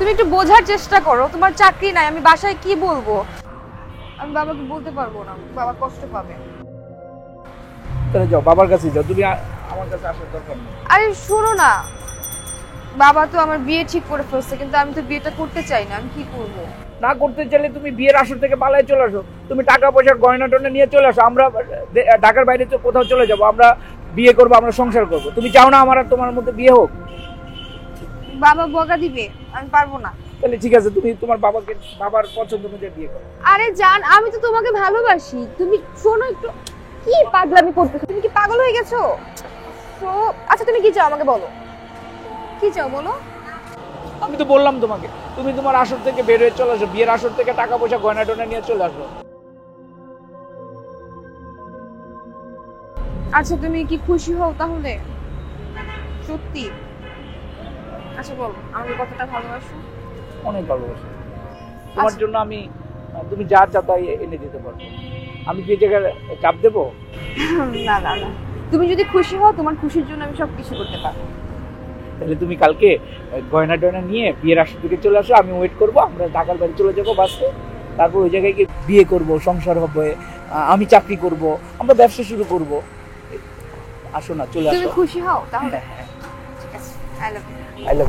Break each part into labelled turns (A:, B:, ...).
A: তুমি একটু বোঝার চেষ্টা করো, তোমার চাকরি নাই, আমি বাসায় কি বলবো? আমি বাবাকে বলতে পারবো না, বাবা কষ্ট পাবে।
B: তাহলে যাও, বাবার কাছে যাও, তুমি আমার কাছে আসার দরকার নেই।
A: আরে শোনো না, বাবা তো আমার বিয়ে ঠিক করে ফেলছে, কিন্তু আমি তো বিয়েটা করতে চাই না, আমি কি করব?
B: না করতে চাইলে তুমি বিয়ের আসর থেকে পালায় চলে আসো, তুমি টাকা পয়সা গয়না টয়না নিয়ে চলে আসো, আমরা ঢাকার বাইরে কোথাও চলে যাবো, আমরা বিয়ে করবো, আমরা সংসার করবো। তুমি চাও না আমার আর তোমার মধ্যে বিয়ে হোক?
A: বাবা বকা দিবে, আমি পারবো না।
B: তাহলে ঠিক আছে, তুমি তোমার বাবার পছন্দ অনুযায়ী বিয়ে করো।
A: আরে জান, আমি তো তোমাকে ভালোবাসি, তুমি শোনো একটু। কি পাগলামি করতেছো, তুমি কি পাগল হয়ে গেছো? আচ্ছা তুমি কি চাও আমাকে বলো, কি চাও বলো?
B: আমি তো বললাম তোমাকে, তুমি তোমার আসর থেকে বের হয়ে চলে আসো, বিয়ের আসর থেকে টাকা পয়সা গয়না টয়না নিয়ে চলে আসো।
A: আচ্ছা তুমি কি খুশি হও তাহলে? সত্যি? আচ্ছা বলো, আমাকে কতটা ভালোবাসো?
B: অনেক ভালোবাসি তোমার জন্য। আমি তুমি যা চাও তাই এনে দিতে পারবো। আমি কি জায়গায় চাপ দেবো?
A: না না না, তুমি যদি খুশি হও, তোমার খুশির জন্য আমি সবকিছু করতে পারবো।
B: তাহলে তুমি কালকে গয়না টয়না নিয়ে বিয়ের আসর থেকে চলে আসো, আমি ওয়েট করবো, আমরা ঢাকার বাড়ি চলে যাবো বাসে। তারপর ওই জায়গায় গিয়ে বিয়ে করবো, সংসার হবে, আমি চাকরি করব, আমরা ব্যবসা শুরু করব। আসো না, চলে আসো।
A: তুমি খুশি হও তাহলে?
B: হ্যাঁ,
A: ঠিক আছে, I love you.
B: I love.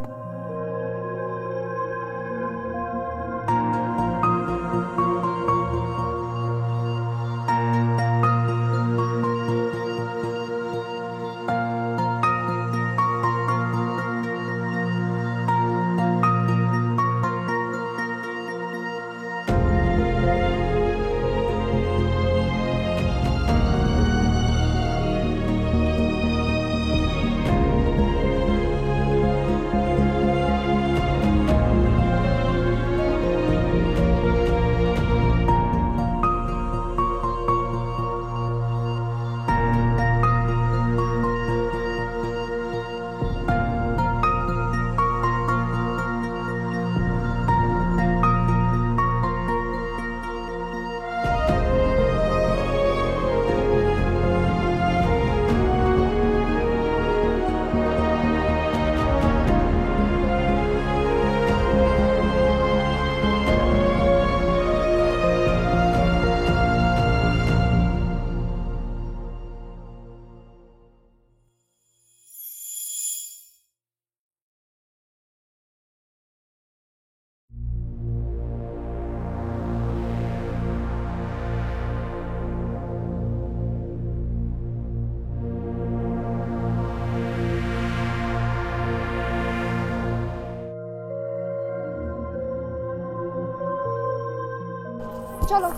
A: চলো।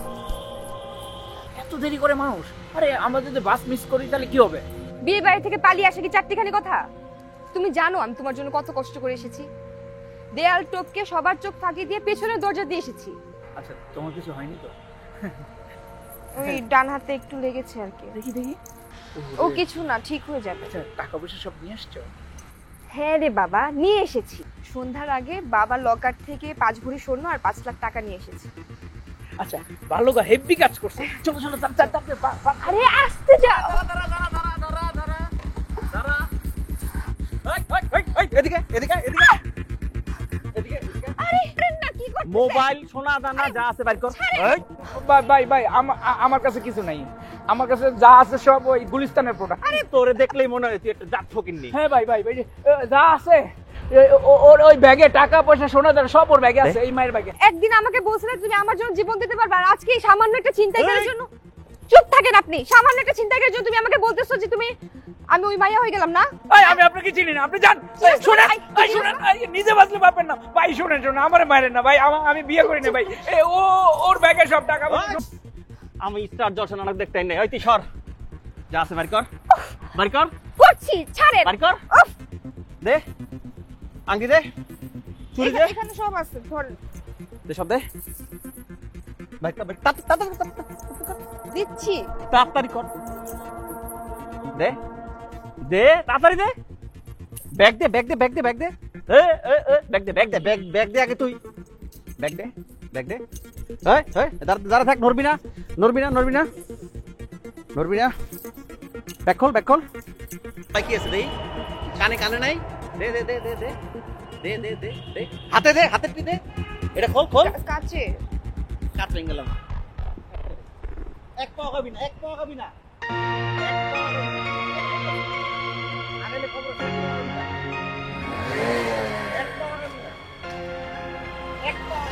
B: এত দেরি করে মানুষ? আরে আমরা যদি বাস মিস করি তাহলে কি হবে?
A: বিয়ে বাড়ি থেকে পালিয়ে আসা কি চারটিখানি কথা? তুমি জানো আমি তোমার জন্য কত কষ্ট করে এসেছি? দেয়াল টপকে সবার চোখ ফাঁকি দিয়ে পেছনের দরজা দিয়ে এসেছি।
B: আচ্ছা, তোমার কিছু হয়নি তো?
A: ওই ডান হাতে একটু লেগেছে আর কি।
B: দেখি দেখি।
A: ও কিছু না, ঠিক হয়ে যাবে।
B: আচ্ছা, টাকা পয়সা সব নিয়ে আসছো?
A: হ্যাঁ রে বাবা, নিয়ে এসেছি। সন্ধ্যার আগে বাবার লকার থেকে 5 ভরি স্বর্ণ আর 5 লাখ টাকা নিয়ে এসেছি।
B: আচ্ছা, ভালো গা, হেভি কাজ করছে। চলো চলো, তাড়াতাড়ি।
A: আরে আসতে যাও।
B: এদিকে এদিকে এদিকে এদিকে।
A: আরে না, কি করছিস?
C: মোবাইল, সোনা দানা যা আছে বাইর কর।
B: ভাই আমার কাছে কিছু নাই, আমার কাছে যা আছে সব ওই গুলিস্তানের প্রোডাক্ট।
C: আরে তোরে দেখলেই মনে হয় তুই একটা জাত ফকিন্নি।
B: হ্যাঁ ভাই যা আছে ওর ওই ব্যাগে টাকা পয়সা সোনা দানা সব ওর ব্যাগে আছে, এই মায়ের ব্যাগে।
A: একদিন আমাকে বলছিলে তুমি আমার জন্য জীবন দিতে পারবে, আর আজকে এই সামান্য একটা ছিনতাইকারীর জন্য। চুপ থাকেন আপনি। সামান্য একটা ছিনতাইকারীর জন্য তুমি আমাকে বলতেছো যে আমি ওই মাইয়া হয়ে গেলাম না?
B: আমি আপনাকে চিনি না, আপনি জান। শুনেন নিজে বাঁচলে পাবেন না ভাই। শুনেন আমার মারেন না ভাই, আমি বিয়ে করি না ভাই। ওর ব্যাগে সব টাকা।
C: আমি স্টার জলসা নাটক দেখতে নাই। ওই তুই সর, যা আছে বাইর কর, বাইর কর।
A: করছি, ছাড়েন।
C: বাইর কর। দে আংটি, দে চুরি, দে।
A: এখানে সব আছে, ধরেন।
C: দে সব, দে। বাইর কর, তাড়াতাড়ি
A: দিচ্ছি।
C: তাড়াতাড়ি কর। দে দে, তাড়াতাড়ি দে। ব্যাগ দে, ব্যাগ দে, ব্যাগ দে, ব্যাগ দে। ব্যাগ দে, ব্যাগ দে, ব্যাগ দে আগে তুই। ব্যাগ দে, ব্যাগ দে। দাঁড়া থাক, নড়বি না, নড়বি না, নড়বি না, নড়বি না। ব্যাগ খোল, ব্যাগ খোল। ভাই কি আছে দেই? কানে কানে নাই? দে দে দে দে দে। দে দে দে দে হাতে দে, হাতে দে, এটা খোল খোল।
A: কাছে
C: কাট ভেঙে গেলাম, এক পাও খাবি না, এক পাও খাবি না, আগে খবর আছে, এক পাও খাবি না, এক পাও।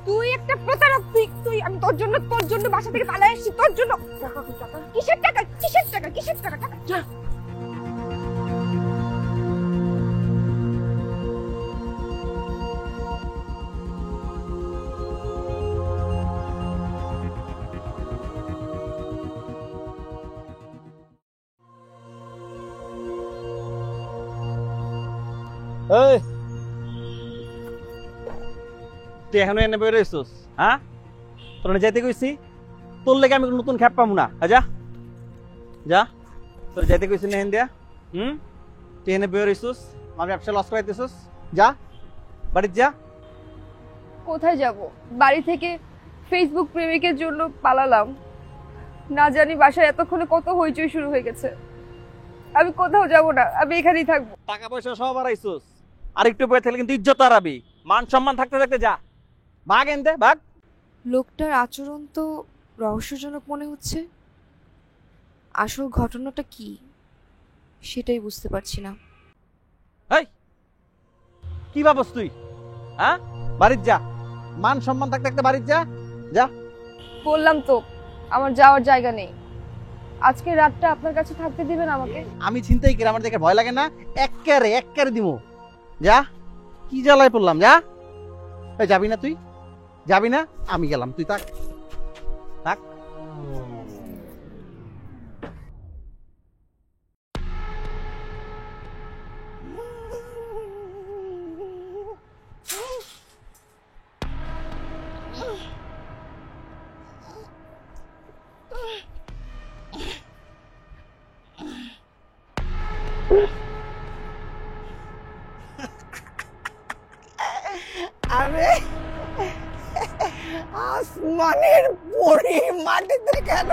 A: তুই একটা প্রতারক, তুই আমি তোর জন্য বাসা থেকে পালিয়ে এসেছি, তোর জন্য। কিসের টাকা, কিসের টাকা, কিসের টাকা? টাকা যা।
C: এই তুই এখনো এনে বের হইছিস? হ্যাঁ, তোর না যাইতে কইছি, তোর লেগে আমি নতুন খ্যাপ পাবো না। যা যা, তোর যাইতে কইছি না দিয়া। তুই এনে বের হইছিস, আমি ব্যবসা লস করাইতেছিস। যা বাড়িতে যা।
A: কোথায় যাব? বাড়ি থেকে ফেসবুক প্রেমিকের জন্য পালালাম, না জানি বাসায় এতক্ষণে কত হইচই শুরু হয়ে গেছে। আমি কোথাও যাব না, আমি এখানেই থাকবো।
C: টাকা পয়সা সব হারাইছিস, আর একটু বয়ে থাকলে কিন্তু ইজ্জত হারাবি, মান সম্মান থাকতে থাকতে যা। ভাগ এনতে ভাগ।
A: লোকটার আচরণ তো রহস্যজনক মনে হচ্ছে। আসল ঘটনাটা কি সেটাই বুঝতে পারছি না।
C: এই কি ভাবস তুই? হ্যাঁ, বাড়িতে যা, মান সম্মান থাকতে থাকতে বাড়িতে যা। যা
A: বললাম তো আমার যাওয়ার জায়গা নেই। আজকে রাতটা আপনার কাছে থাকতে দিবেন আমাকে?
C: আমি চিন্তাই করি, আমার দেখে ভয় লাগে না? এক দিমু। যা, কি জ্বালায় পড়লাম। যা। এই যাবি না? তুই যাবি না? আমি গেলাম, তুই থাক থাক।
D: আরে আসমানের পরি মাটিতে কেন?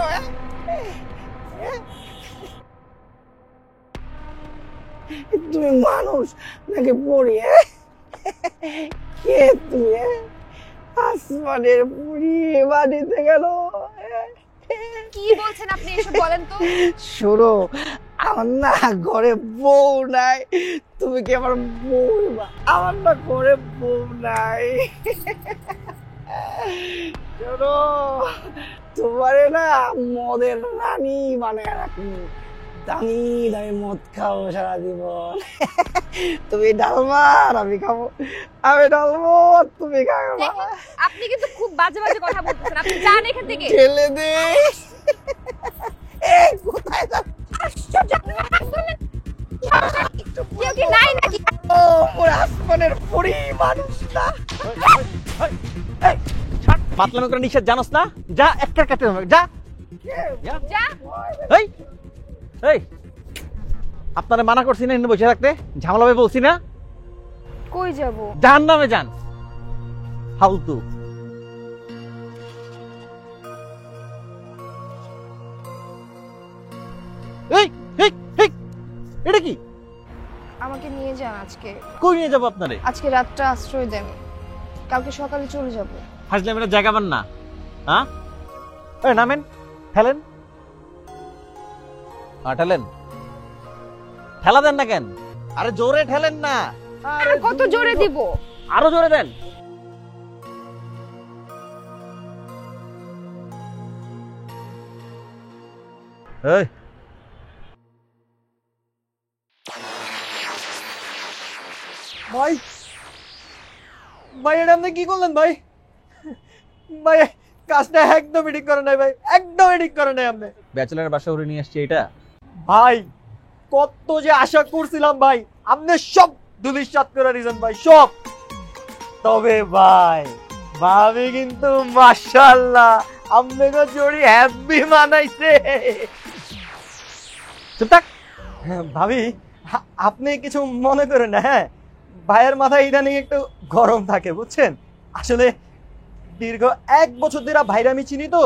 D: তুমি মানুষ নাকি পরি? কে তুমি? আসমানের পরি মাটিতে কেন?
A: কি বলছেন আপনি, এসব বলেন তো।
D: শোনো, আমার না ঘরে বউ নাই। তুমি কি আমার বউ? আমার না ঘরে বউ নাই। শোনো, তোমারে না মদের রানী বানায় রাখি, দামি দামি মদ খাও সারা জীবন। তুমি ডালমার, আমি খাবো। আমি ডালবো, তুমি খাবো।
A: আপনি কিন্তু খুব বাজে বাজে কথা বলতেছেন, আপনি যান এখান থেকে।
D: ঠেলে দে। এই কোথায় যাচ্ছ?
A: আশ্চর্য, কেউ কি নাই নাকি?
D: ও মোর আসমানের পরি মানুষটা।
C: পাতলামি করে নিষেধ জানোস না? যা, একটা কাটে যা যা।
A: যা।
C: এই এই আপনারা মানা করছি না এখানে বসে থাকতে? ঝামেলা হবে বলছি না?
A: কই যাব?
C: জাহান্নামে যান, ফালতু। এই এই এই এটা কি?
A: আমাকে নিয়ে যান আজকে।
C: কই নিয়ে যাবো আপনারে?
A: আজকে রাতটা আশ্রয় দেন, কালকে সকালে চলে যাব।
C: হাসলে মেয়েরা জায়গা পান না? হ্যাঁ, এই নামেন, ঠেলেন। ঠেলেন, ঠেলা দেন না কেন? আরে জোরে ঠেলেন না।
A: আরে কত জোরে দিব?
C: আরো জোরে দেন। এই
D: ভাই, ভাই এটা আপনি কি করলেন ভাই? ভাই কাজটা একদম ঠিক করে নাই ভাই, একদম ঠিক করে নাই আপনি।
C: ব্যাচেলার বাসা উড়ে নিয়ে আসছি এটা।
D: ভাই কত যে আশা করছিলাম ভাই, আপনি সব ধুলিসাৎ করে দিয়েছেন ভাই, সব। তবে ভাই ভাবি কিন্তু মাশাআল্লাহ আপনাকে জোড়ি হ্যাপি মানাইছে।
C: চুপ থাক।
E: হ্যাঁ, ভাবি আপনি কিছু মনে করেন না। হ্যাঁ, ভাইয়ের মাথায় ইদানিং একটু গরম থাকে বুঝছেন। আসলে দীর্ঘ 1 বছর ধরে ভাইরা আমি চিনি তো,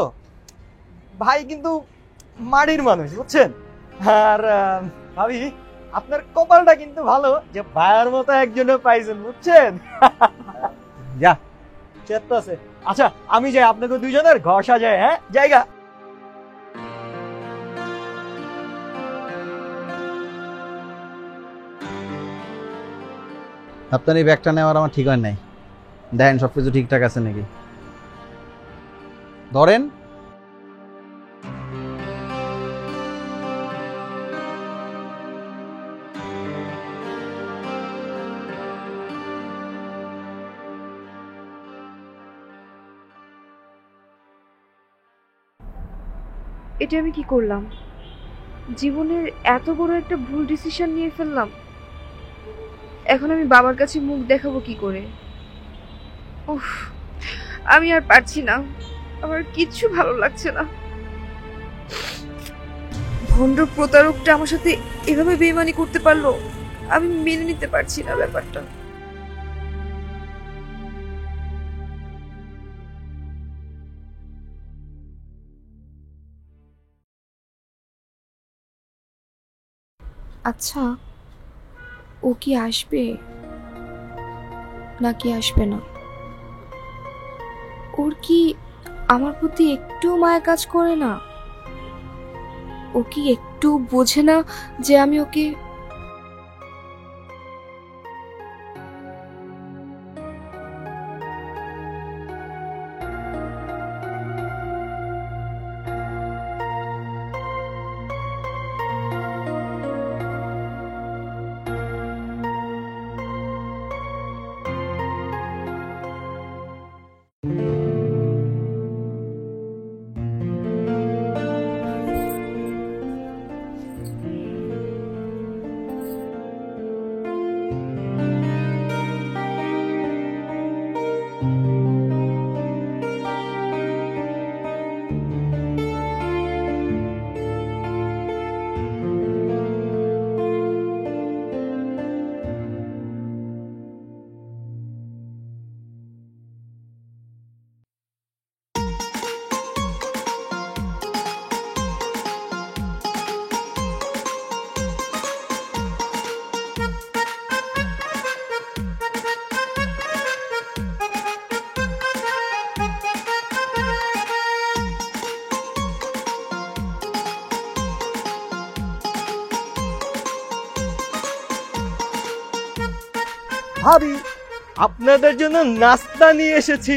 E: ভাই কিন্তু মাটির মানুষ বুঝছেন। আর ভাবি আপনার কপালটা কিন্তু ভালো যে ভাইয়ের মতো একজনে পাইছেন বুঝছেন। যা চেত আছে। আচ্ছা আমি যাই, আপনাকে দুইজনের ঘর সাজায়। হ্যাঁ জায়গা।
C: আপনার এই ব্যাগটা নেওয়ার আমার ঠিক হয় নাই। দেখেন সবকিছু ঠিকঠাক আছে নাকি, ধরেন।
A: এটা আমি কি করলাম? জীবনের এত বড় একটা ভুল ডিসিশন নিয়ে ফেললাম। এখন আমি বাবার কাছে মুখ দেখাবো কি করে? উফ, আমি আর পারছি না, আমার কিচ্ছু ভালো লাগছে না। ভণ্ড প্রতারকটা আমার সাথে এভাবে বেইমানি করতে পারলো, আমি মেনে নিতে পারছি না ব্যাপারটা। আচ্ছা, ও কি আসবে নাকি আসবে না? ওর কি আমার প্রতি একটু মায়া কাজ করে না? ও কি একটু বোঝে না যে আমি ওকে
E: ভাবি আপনাদের জন্য নাস্তা নিয়ে এসেছি।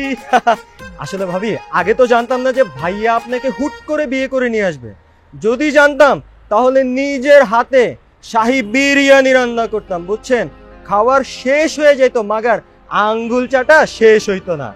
E: আসলে ভাবি আগে তো জানতাম না যে ভাইয়া আপনাকে হুট করে বিয়ে করে নিয়ে আসবে। যদি জানতাম তাহলে নিজের হাতে শাহী বিরিয়ানি রান্না করতাম বুঝছেন। খাওয়ার শেষ হয়ে যেত মাগার আঙ্গুল চাটা শেষ হইতো না।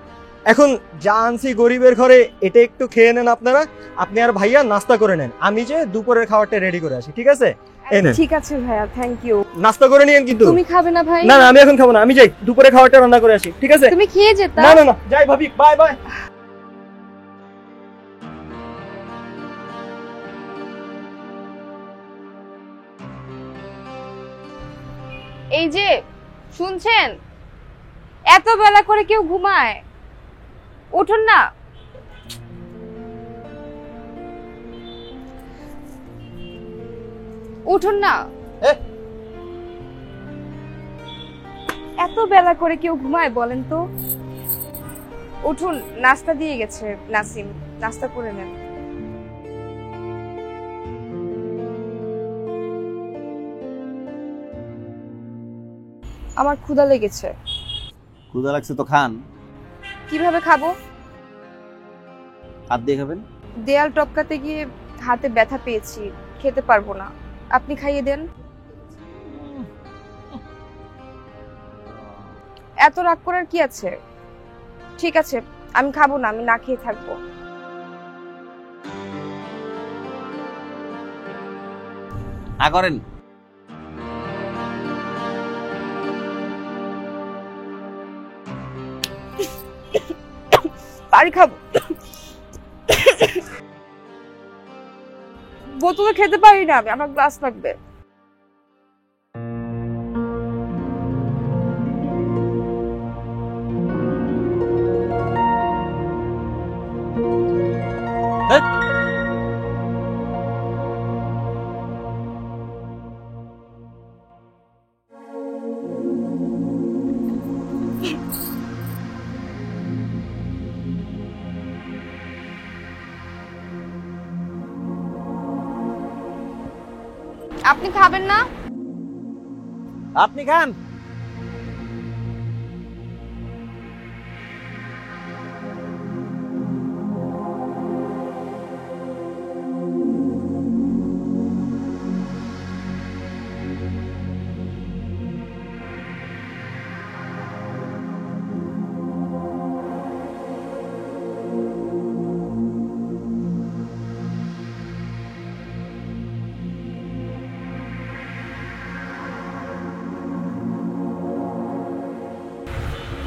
E: এখন জানছি গরিবের ঘরে, এটা একটু খেয়ে নেন আপনারা। আপনি আর ভাইয়া নাস্তা করে নেন, আমি যে দুপুরের খাবারটা রেডি করে আসি। ঠিক আছে? এই নেন।
A: ঠিক আছে ভাইয়া, থ্যাংক ইউ।
E: নাস্তা করে নিয়েন কিন্তু।
A: তুমি খাবে না ভাই?
E: না না আমি এখন খাবো না, আমি যাই দুপুরে খাবারটা রান্না করে আসি। ঠিক আছে?
A: তুমি খেয়ে যেতা।
E: না না না যাই ভাবি, বাই বাই।
A: এই যে শুনছেন, এত বেলা করে কেউ ঘুমায়? উঠুন না। উঠুন না। এত বেলা করে কেউ ঘুমায় বলেন তো? উঠুন, নাস্তা দিয়ে গেছে নাসিম, নাস্তা করে নেন। আমার ক্ষুধা লেগেছে।
C: ক্ষুধা লাগছে তো খান।
A: কিভাবে খাবো?
C: হাত দিয়ে খাবেন।
A: দেয়াল টপকাতে গিয়ে হাতে ব্যথা পেয়েছি, খেতে পারবো না, আপনি খাইয়ে দেন। এত রাগ করার কি আছে? ঠিক আছে, আমি খাবো না, আমি না খেয়ে থাকবো।
C: হ্যাঁ করেন।
A: পানি খাবো। বোতলে খেতে পারি না আমি, আমার গ্লাস লাগবে। আপনি খাবেন না?
C: আপনি খান।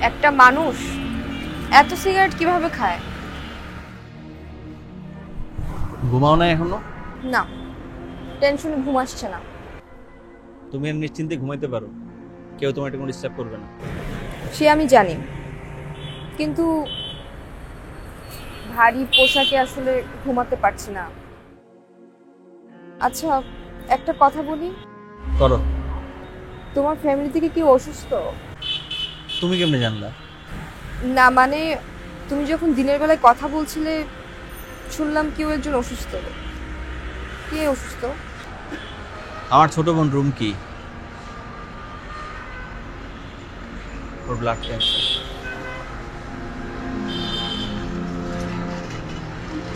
A: একটা মানুষ এত সিগারেট কিভাবে খায়?
C: ঘুমাও না এখনো?
A: না, টেনশনে ঘুম আসছে না।
C: তুমি আর নিশ্চিন্তে ঘুমাইতে পারো, কেউ তোমার কোনো ডিস্টার্ব করবে না।
A: সে আমি জানি, কিন্তু ভারী পোশাকে আসলে ঘুমাতে পারছি না। আচ্ছা একটা কথা বলি,
C: করো।
A: তোমার ফ্যামিলি থেকে কি অসুস্থ?
C: তুমি কেমনে জানলা?
A: না মানে তুমি যখন দিনের বেলায় কথা বলছিলে শুনলাম কেউ একজন অসুস্থ। কে অসুস্থ?
C: আমার ছোট বোন রুমকি, ওর ব্লাড ক্যান্সার।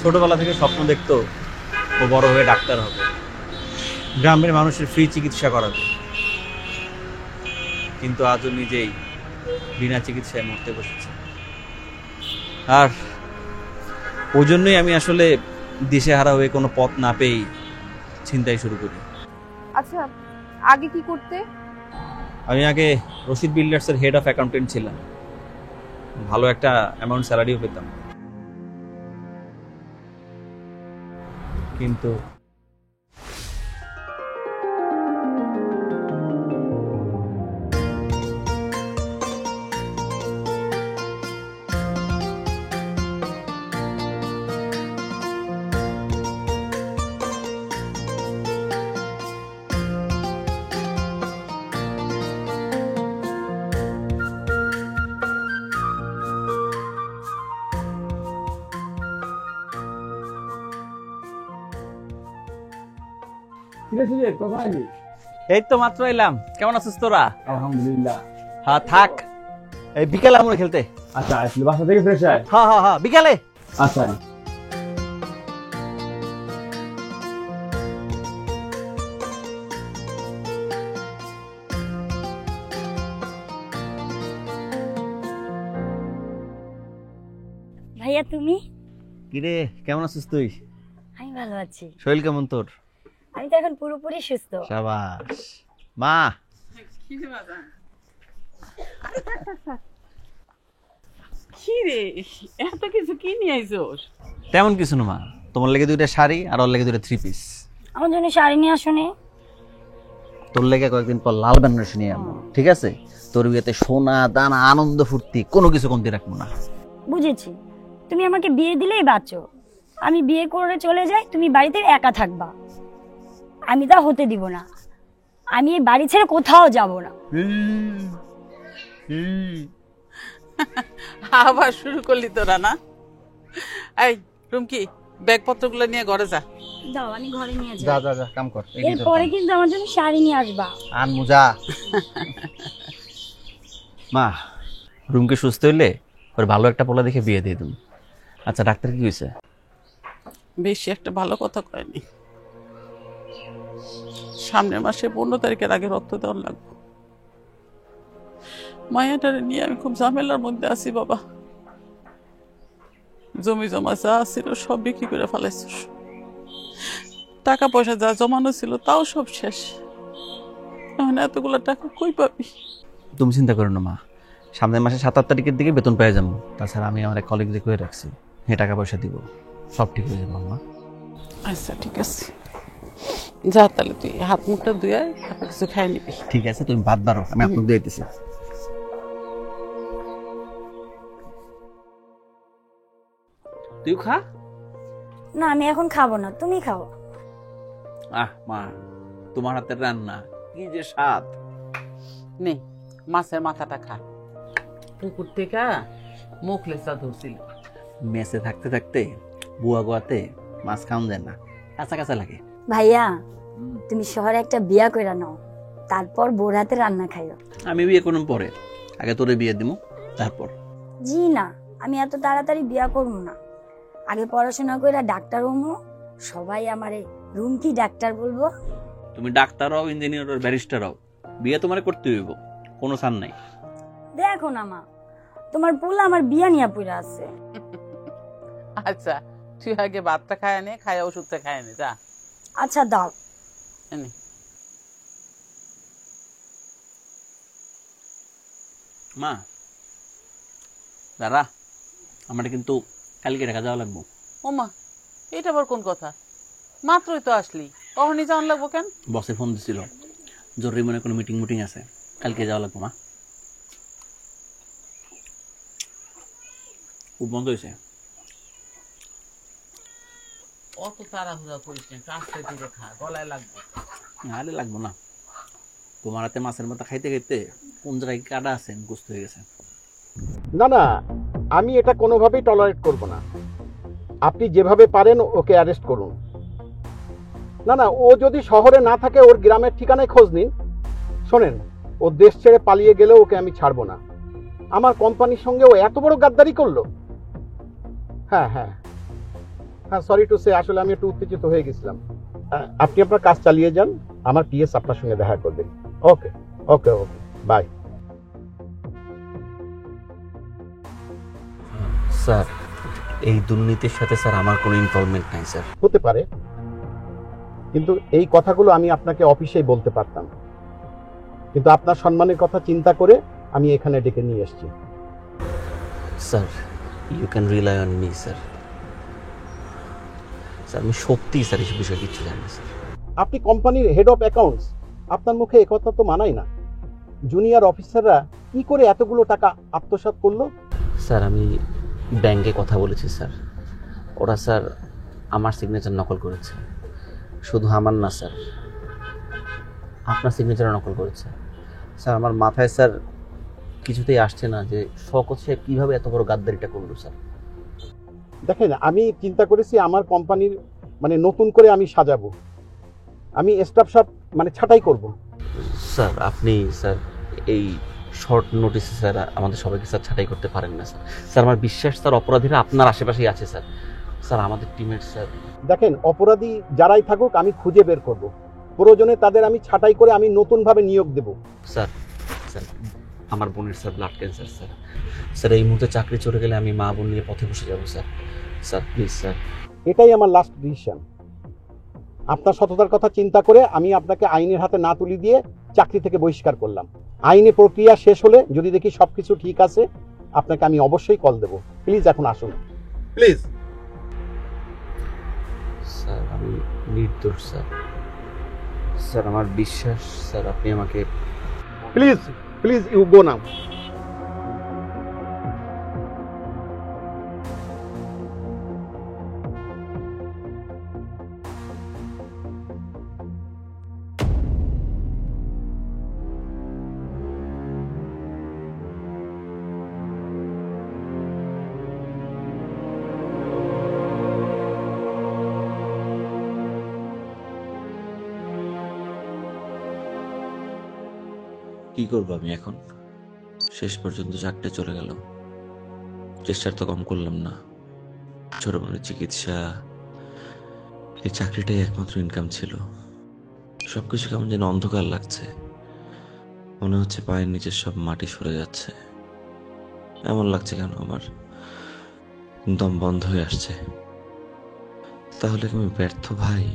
C: ছোটবেলা থেকে স্বপ্ন দেখতো ও বড় হয়ে ডাক্তার হবে, গ্রামের মানুষের ফ্রি চিকিৎসা করাবে, কিন্তু আজও নিজেই বিনা চিকিৎসায় মরতে বসেছে। আর ওই জন্যই আমি আসলে দিশেহারা হয়ে কোনো পথ না পেয়েই ছিনতাই শুরু করি।
A: আচ্ছা আগে কি করতে?
C: আমি আগে রশিদ বিল্ডার্সের হেড অফ অ্যাকাউন্টেন্ট ছিলাম, ভালো একটা অ্যামাউন্ট স্যালারিও পেতাম, কিন্তু এই তো মাত্র এলাম। কেমন আছিস তোরা?
E: আলহামদুলিল্লাহ।
C: হ্যাঁ থাক, এই বিকালে আমরা খেলতে।
E: আচ্ছা আসলে বাসা থেকে ফ্রেশ হয়?
C: হ্যাঁ হ্যাঁ হ্যাঁ বিকালে।
E: আচ্ছা
F: ভাইয়া তুমি?
C: কিরে কেমন আছিস তুই?
F: আমি ভালো আছি।
C: শরীর কেমন তোর?
F: আমি তো এখন পুরোপুরি সুস্থ।
C: শাবাশ মা।
G: কি রে এত কিছু কি নিয়ে আইছস?
C: তেমন কিছু না মা, তোমার লেগে দুইটা শাড়ি আর ওর লেগে দুইটা 3 পিস।
F: আমার জন্য শাড়ি নিয়ে আসোনি?
C: তোর লেগে কয়েকদিন পর লাল বেনারসি নিয়ে আনবো, ঠিক আছে? তোর বিয়েতে সোনা দানা আনন্দ ফুর্তি কোনো কিছু কমতি রাখবো না।
F: বুঝেছি, তুমি আমাকে বিয়ে দিলেই বাঁচো, আমি বিয়ে করে চলে যাই, তুমি বাড়িতে একা থাকবা। আমি তা হতে দিব না, আমি এই বাড়ি ছেড়ে কোথাও যাব না।
G: আবার শুরু করলি তোরা না? এই রুমকি, ব্যাগপত্রগুলো নিয়ে ঘরে যা।
F: দাও আমি ঘরে নিয়ে
C: যা
F: যাই।
C: যা যা কাম কর।
F: এরপরে কিন্তু আমার জন্য শাড়ি নিয়ে আসবা।
C: আন মুজা। মা, রুমকে সুস্থ হইলে ওর ভালো একটা পোলা দেখে বিয়ে দিয়ে দিন। আচ্ছা ডাক্তার কি হয়েছে?
G: বেশি একটা ভালো কথা কয়নি, সামনের মাসে 15 তারিখের আগে রক্ত দেওয়ার লাগবে। মায়াটারে নিয়ে আমি খুব ঝামেলার মধ্যে আছি বাবা। জমি জমা যা ছিল সব বিক্রি করে ফেলাইছিস, টাকা পয়সা যা জমানো ছিল তাও সব শেষ। এখন এতগুলো টাকা কই পাবি?
C: তুমি চিন্তা করো না মা, সামনের মাসে 7-8 তারিখের দিকে বেতন পেয়ে যাবো। তাছাড়া আমি আমার কলিগদের কয়ে রাখছি, টাকা পয়সা দিব, সব ঠিক হয়ে যাবে মা।
G: আচ্ছা ঠিক আছে। যা তাহলে তুই হাত মুখটা ধুয়ে তারপর কিছু খাই নিবি।
C: ঠিক আছে, তুমি ভাত বাড়ো, আমি আপনাকে দিয়ে দিতেছি। তুই খা।
F: না আমি এখন খাবো না, তুমি খাও।
C: মা, তোমার হাতের রান্না কি যে স্বাদ।
G: নে মাছের মাথাটা খা। পুকুর থেকে মুখ লেসা ধরছিল।
C: মেসে থাকতে থাকতে বুয়া গোয়াতে মাছ খাওয়া যায় না, কাঁচা কাঁচা লাগে।
F: ভাইয়া তুমি শহরে একটা বিয়া কইরা নাও, তারপর বোর হাতে রান্না খাইও।
C: আমি বিয়ে করুম পরে, আগে তোরে বিয়ে দিমু তারপর।
F: জি না, আমি এত তাড়াতাড়ি বিয়া করব না, আগে পড়াশোনা কইরা ডাক্তার হমু, সবাই আমারে রুমকি ডাক্তার বলবো।
C: তুমি ডাক্তার হও, ইঞ্জিনিয়ার হও, ব্যারিস্টার হও, বিয়ে তোমার করতে হইব, কোনো সান নাই।
F: দেখো না মা, তোমার পোলা আমার বিয়া নিয়া পইরা আছে।
G: আচ্ছা তুই আগে ভাতটা খায় নে, খায় ওষুধটা খায় নে যা।
F: আচ্ছা দাও।
G: এনে
C: মা দাঁড়া, আমার কিন্তু কালকে ঢাকা যাওয়া লাগবো।
G: ও মা, এটা আবার কোন কথা? মাত্রই তো আসলি, কখনই যাওয়ান লাগবো কেন?
C: বসে ফোন দিছিল, জরুরি মনে কোনো মিটিং আছে, কালকে যাওয়া লাগবো। মা খুব বন্ধ হয়েছে।
G: অত তাড়াহুড়া করিস না, আস্তে ধীরে খা, গলায় লাগবে।
C: আরে লাগবো না, তোমার হাতে মাছের মাথা খাইতে খাইতে কোন জায়গায় কাটা আছে মুখস্থ হয়ে গেছে।
H: না না, আমি এটা কোনোভাবেই টলারেট করব না। আপনি যেভাবে পারেন ওকে অ্যারেস্ট করুন। না না, ও যদি শহরে না থাকে ওর গ্রামের ঠিকানায় খোঁজ নিন। শোনেন, ও দেশ ছেড়ে পালিয়ে গেলেও ওকে আমি ছাড়বো না। আমার কোম্পানির সঙ্গে ও এত বড় গাদ্দারি করলো। হ্যাঁ হ্যাঁ হ্যাঁ, সরি টু সে, আসলে আমি একটু উত্তেজিত হয়ে গেছিলাম। আপনি আপনার কাজ চালিয়ে যান, আমার পিএস আপনার সঙ্গে দেখা করবে। ওকে ওকে ওকে, বাই।
C: স্যার, এই দুর্নীতির সাথে স্যার আমার কোনো ইনভলভমেন্ট নাই স্যার।
H: হতে পারে, কিন্তু এই কথাগুলো আমি আপনাকে অফিসেই বলতে পারতাম, কিন্তু আপনার সম্মানের কথা চিন্তা করে আমি এখানে ডেকে নিয়ে এসেছি।
C: Sir, you can rely on me sir. Sir আমি সত্যিই স্যার এই বিষয়ে কিছু জানি না স্যার।
H: আপনি কোম্পানির হেড অফ অ্যাকাউন্টস, আপনার মুখে একথা তো মানায় না। জুনিয়র অফিসাররা কি করে এতগুলো টাকা আত্মসাৎ করলো?
C: স্যার আমি ব্যাংকে কথা বলেছি স্যার, ওরা স্যার আমার সিগনেচার নকল করেছে। শুধু আমার না স্যার, আপনার সিগনেচারও নকল করেছে। স্যার আমার মাথায় স্যার কিছুতেই আসছে না যে শওকত সাহেব কীভাবে এত বড় গাদ্দারিটা করলো স্যার।
H: দেখেন, আমি চিন্তা করেছি আমার কোম্পানির নতুন করে আমি সাজাবো, আমি স্টাফ সব ছাঁটাই করব।
C: স্যার আপনি স্যার এই শর্ট নোটিসে স্যার আমাদের সবাইকে স্যার ছাঁটাই করতে পারেন না স্যার। স্যার আমার বিশ্বাস স্যার অপরাধীরা আপনার আশেপাশেই আছে স্যার। স্যার আমাদের টিমের স্যার,
H: দেখেন, অপরাধী যারাই থাকুক আমি খুঁজে বের করব, প্রয়োজনে তাদের আমি ছাঁটাই করে আমি নতুনভাবে নিয়োগ দেব।
C: স্যার স্যার আমার বোনের sir blood cancer sir. Sir এই মুহূর্তে চাকরি চলে গেলে আমি মা বোন নিয়ে পথে বসে যাবো স্যার। Sir please sir.
H: এটাই আমার লাস্ট ডিসিশন। আপনার সততার কথা চিন্তা করে আমি আপনাকে আইনের হাতে না তুলে দিয়ে চাকরি থেকে বহিষ্কার করলাম। আইনি প্রক্রিয়া শেষ হলে যদি দেখি সবকিছু ঠিক আছে, আপনাকে আমি অবশ্যই কল দেব। প্লিজ এখন আসুন, প্লিজ।
C: স্যার আমি নির্দোষ স্যার। স্যার আমার বিশ্বাস স্যার আপনি আমাকে
H: প্লিজ প্লিজ ইউ গো নাও।
I: কি করবো আমি এখন? শেষ পর্যন্ত চাকরিটা চলে গেল। চেষ্টার তো কম করলাম না। ছোট বোনের চিকিৎসা, এই চাকরিটাই একমাত্র ইনকাম ছিল। সবকিছু কেমন যেন অন্ধকার লাগছে, মনে হচ্ছে পায়ের নিচের সব মাটি সরে যাচ্ছে। এমন লাগছে কেন? আমার দম বন্ধ হয়ে আসছে। তাহলে কি আমি ব্যর্থ ভাই,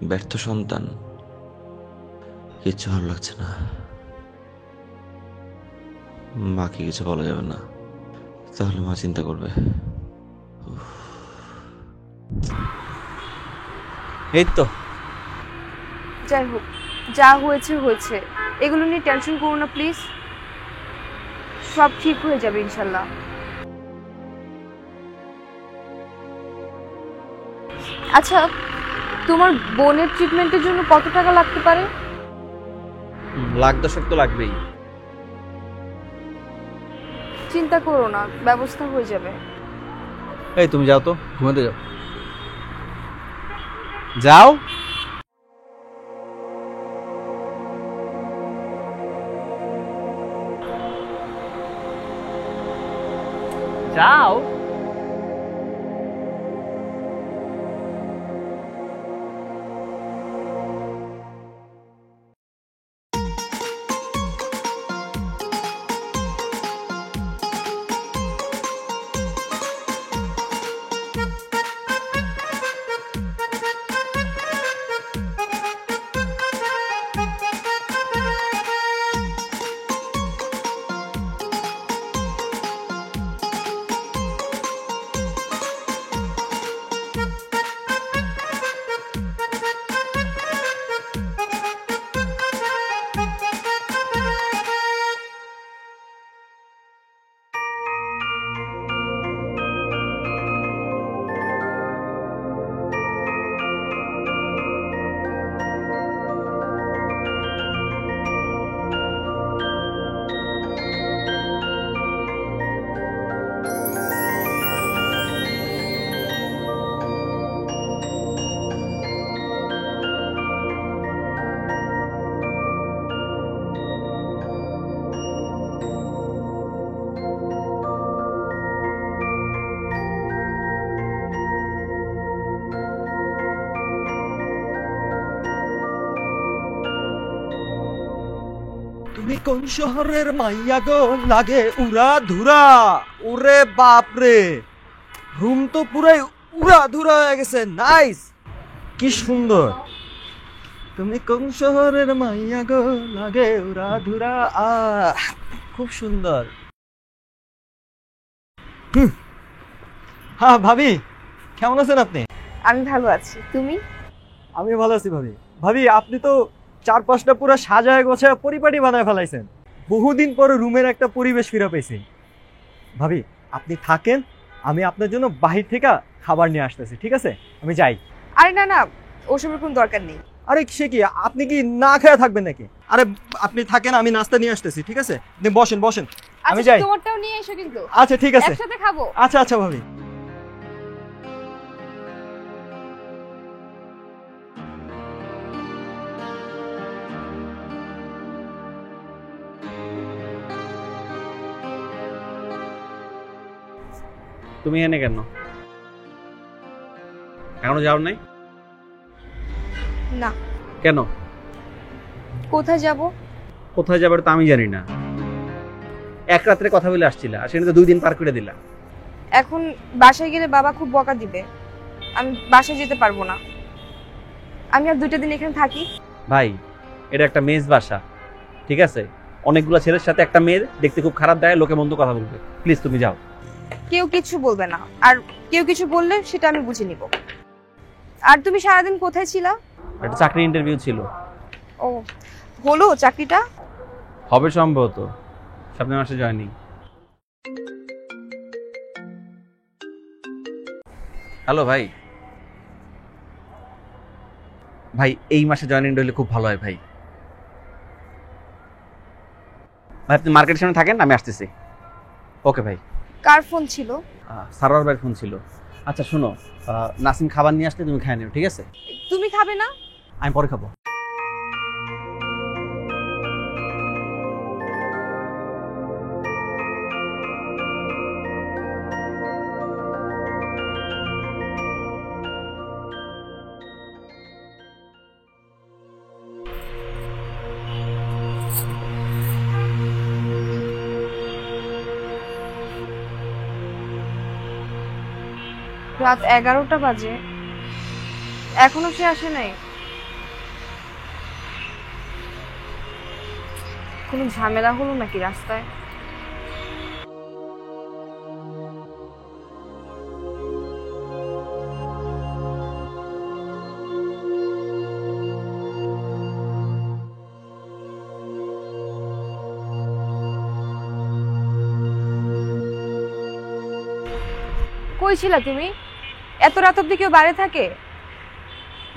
I: ব্যর্থ সন্তান? কিচ্ছু ভালো লাগছে না। মাকে কিছু বলা যাবে না, তাহলে মা চিন্তা করবে।
C: এই তো
A: যাই হোক, যা হয়েছে হয়েছে, এগুলো নিয়ে টেনশন করো না প্লিজ। সব ঠিক হয়ে যাবে ইনশাল্লাহ। আচ্ছা, তোমার বোনের ট্রিটমেন্টের জন্য কত টাকা লাগতে পারে?
C: লাখ দশেক তো লাগবেই।
A: চিন্তা করো না, ব্যবস্থা হয়ে যাবে।
C: এই তুমি যাও তো, ঘুমাতে যাও। যাও। যাও।
E: তুমি কোন শহরের মাইয়া গো, লাগে উড়া ধুরা। ওরে বাপ রে, রুম তো পুরাই উড়া ধুরা হয়ে গেছে। নাইস, কি সুন্দর। তুমি কোন শহরের মাইয়া গো, লাগে উড়া ধুরা। খুব সুন্দর। হ্যাঁ ভাবি, কেমন আছেন আপনি?
A: আমি ভালো আছি, তুমি?
E: আমি ভালো আছি ভাবি। ভাবি, আপনি তো চারপাশটা পুরো সাজায় গোছায় পরিপাটি বানায় ফেলাইছেন। বহুদিন পরে রুমের একটা পরিবেশ ফিরে পেয়েছি। ভাবি, আপনি থাকেন, আমি আপনার জন্য বাহির থেকে খাবার নিয়ে আসতেছি, ঠিক আছে? আমি যাই।
A: আরে না না, ওসবের কোনো দরকার নেই।
E: আরে সে কি, আপনি কি না খেয়ে থাকবেন নাকি? আরে আপনি থাকেন, আমি নাস্তা নিয়ে আসতেছি, ঠিক আছে? আপনি বসেন বসেন, আমি যাই।
A: তোমারটাও নিয়ে এসো কিন্তু।
E: আচ্ছা ঠিক আছে,
A: একসাথে খাবো।
E: আচ্ছা আচ্ছা ভাবি।
C: তুমি এনে কেন? এখনো যাও নাই?
A: না।
C: কেন?
A: কোথায় যাব?
C: কোথায় যাবার তো আমি জানি না। এক রাত্রে কথা বলে আসছিলা, আর সেখানে তো 2 দিন পার করে দিলা।
A: এখন বাসায় গেলে বাবা খুব বকা দিবে, আমি বাসায় যেতে পারবো না। আমি আর 2টা দিন এখানে থাকি।
C: ভাই, এটা একটা মেজ বাসা, ঠিক আছে? অনেকগুলো ছেলের সাথে একটা মেয়ের দেখতে খুব খারাপ দেয়, লোকে মন্দ কথা বলবে। প্লিজ তুমি যাও।
A: কেউ কিছু বলবে না, আর কেউ কিছু বললে সেটা আমি বুঝে নিব। আর তুমি সারাদিন কোথায় ছিলা?
C: একটা চাকরি ইন্টারভিউ ছিল।
A: ও, হলো চাকরিটা?
C: হবে সম্ভবত, সামনের মাসে জয়েনিং। হ্যালো ভাই। ভাই, এই মাসে জয়েনিং হলে খুব ভালো হয় ভাই। ভাই, আপনি মার্কেটের সামনে থাকেন, আমি আসতেছি। ওকে ভাই।
A: কার ফোন ছিল?
C: সারোয়ার ভাইয়ের ফোন ছিল। আচ্ছা শোনো, নাসিম খাবার নিয়ে আসলে তুমি খেয়ে নিও, ঠিক আছে?
A: তুমি খাবে না?
C: আমি পরে খাবো।
A: রাত 11টা বাজে, এখনো সে আসে নাই। কোনো ঝামেলা হলো নাকি রাস্তায়? কই ছিলা তুমি? এত রাত অব্দি কেউ বাইরে থাকে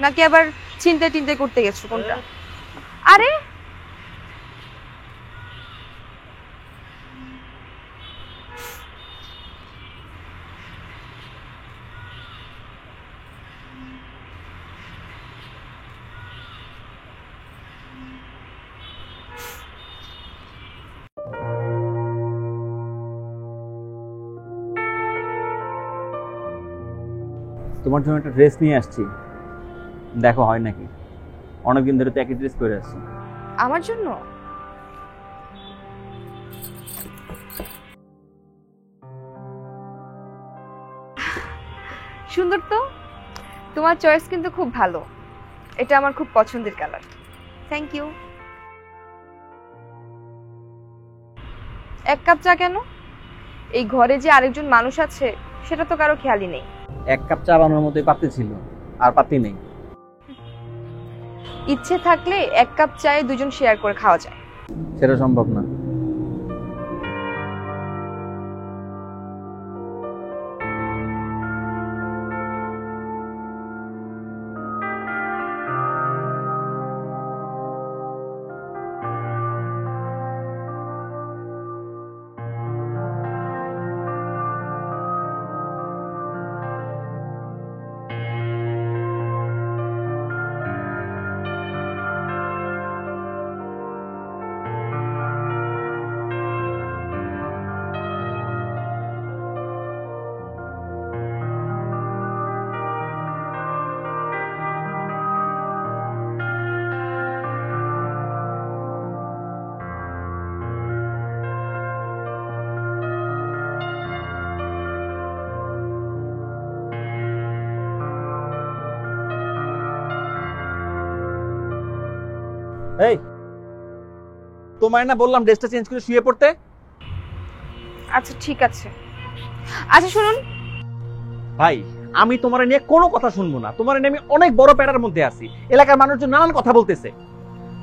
A: নাকি আবার চিন্তায় টিন্তায় করতে গেছো কোনটা? আরে
C: তোমার জন্য একটা ড্রেস নিয়ে আসছি, দেখো হয় নাকি। অনেকদিন ধরে তো একই ড্রেস পরে আসছি।
A: আমার জন্য? সুন্দর তো, তোমার চয়েস কিন্তু খুব ভালো। এটা আমার খুব পছন্দের কালার। Thank you. এক কাপ চা কেন? এই ঘরে যে আরেকজন মানুষ আছে সেটা তো কারো খেয়ালই নেই।
C: এক কাপ চা বানানোর মতোই পাতি ছিল, আর পাতি নেই।
A: ইচ্ছে থাকলে এক কাপ চায়ে দুজন শেয়ার করে খাওয়া যায়।
C: সেটা সম্ভব না। এই, তোমায় না বললাম ড্রেসটা চেঞ্জ করে শুয়ে পড়তে?
A: আচ্ছা ঠিক আছে। আচ্ছা শুনুন
C: ভাই, আমি তোমার নিয়ে কোনো কথা শুনবো না। তোমার নিয়ে আমি অনেক বড় প্যারার মধ্যে আছি। এলাকার মানুষজন নানান কথা বলতেছে।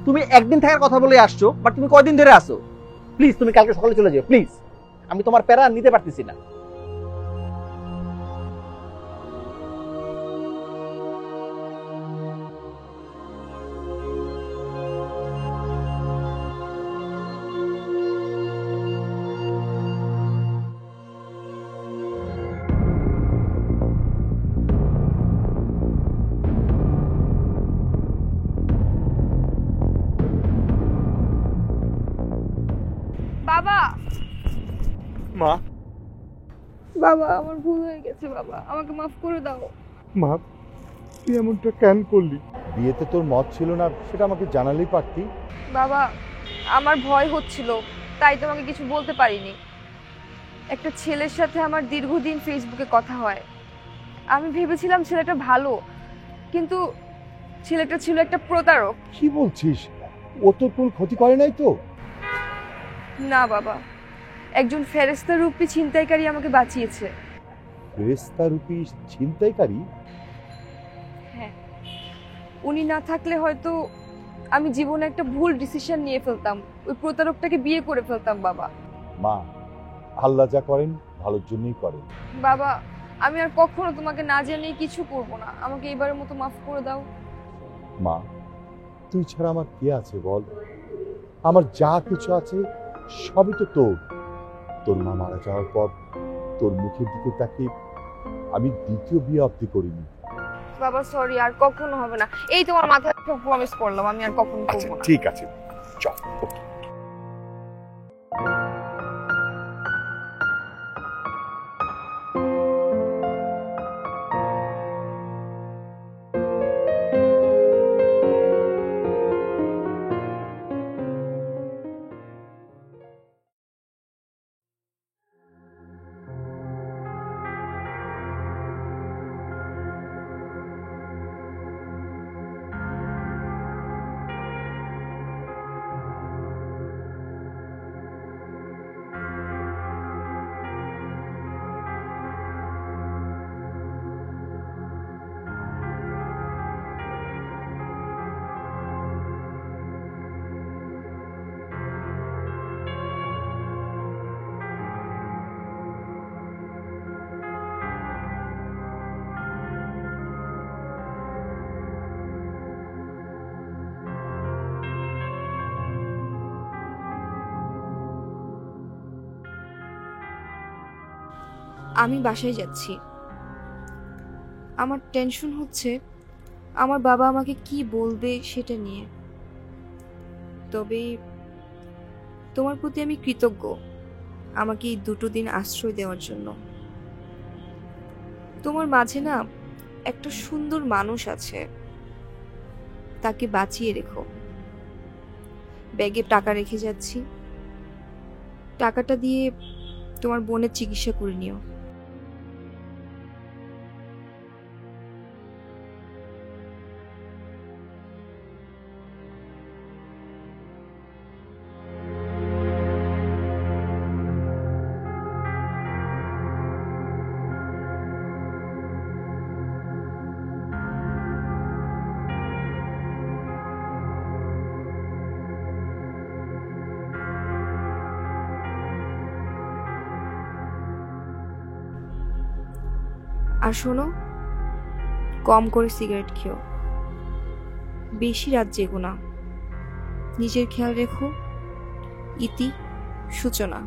C: তুমি একদিন থাকার কথা বলে আসছো, বাট তুমি কয়দিন ধরে আসো? প্লিজ তুমি কালকে সকালে চলে যাও প্লিজ। আমি তোমার প্যারা নিতে পারতেছি না।
A: বাবা।
E: মা,
A: বাবা আমার ভুল হয়ে গেছে বাবা, আমাকে মাফ করে দাও।
J: মা, তুই এমনটা কেন করলি? বিয়েতে তোর মত ছিল না সেটা আমাকে জানালেই পারতি।
A: বাবা আমার ভয় হচ্ছিল তাই তোমাকে কিছু বলতে পারিনি। একটা ছেলের সাথে আমার দীর্ঘদিন ফেসবুকে কথা হয়। আমি ভেবেছিলাম ছেলেটা ভালো, কিন্তু ছেলেটা ছিল একটা প্রতারক।
J: কি বলছিস? ও তোর কোনো ক্ষতি করে নাই তো?
A: না বাবা, একজন ফেরেশতা রূপী ছিনতাইকারী আমাকে বাঁচিয়েছে।
J: ফেরেশতা রূপী ছিনতাইকারী?
A: হ্যাঁ, উনি না থাকলে হয়তো আমি জীবনে একটা ভুল ডিসিশন নিয়ে ফেলতাম, ওই প্রতারকটাকে বিয়ে করে ফেলতাম। বাবা
J: মা, আল্লাহ যা করেন ভালোর জন্যই করেন।
A: বাবা আমি আর কখনো তোমাকে না জানিয়ে কিছু করব না, আমাকে এবারের মতো মাফ করে দাও।
J: মা, তুই ছাড়া আমার কে আছে বল? আমার যা কিছু আছে সবই তো তোর। তোর মা মারা যাওয়ার পর তোর মুখের দিকে তাকিয়ে আমি দ্বিতীয় বিয়ে অবধি করিনি।
A: বাবা সরি, আর কখনো হবে না। এই তোমার মাথায় প্রমিস করলাম আমি আর কখনো করব না।
J: ঠিক আছে, চল।
A: আমি বাসায় যাচ্ছি। আমার টেনশন হচ্ছে আমার বাবা আমাকে কি বলবে সেটা নিয়ে। তবে তোমার প্রতি আমি কৃতজ্ঞ আমাকে এই 2 দিন আশ্রয় দেওয়ার জন্য। তোমার মাঝে না একটা সুন্দর মানুষ আছে, তাকে বাঁচিয়ে রেখো। ব্যাগে টাকা রেখে যাচ্ছি, টাকাটা দিয়ে তোমার বোনের চিকিৎসা করে নিও। আর শোনো, কম করে সিগারেট খেও, বেশি রাত জেগো না। নিজের খেয়াল রেখো। ইতি সূচনা।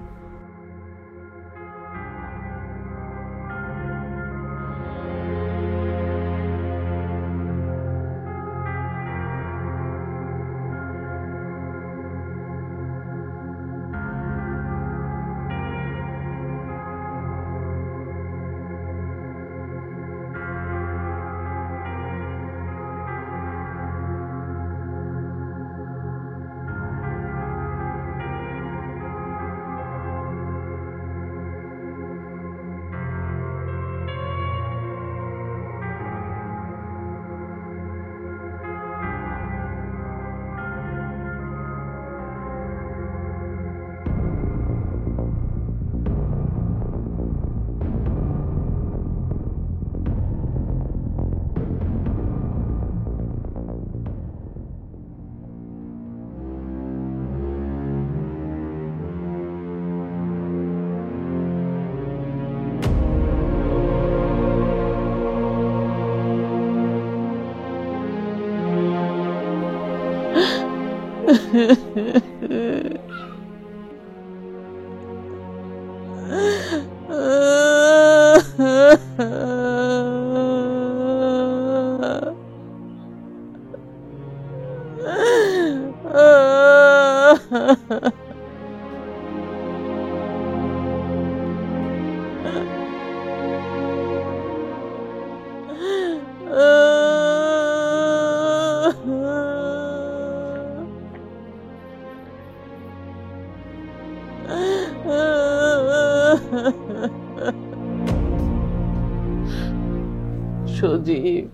G: সজীব,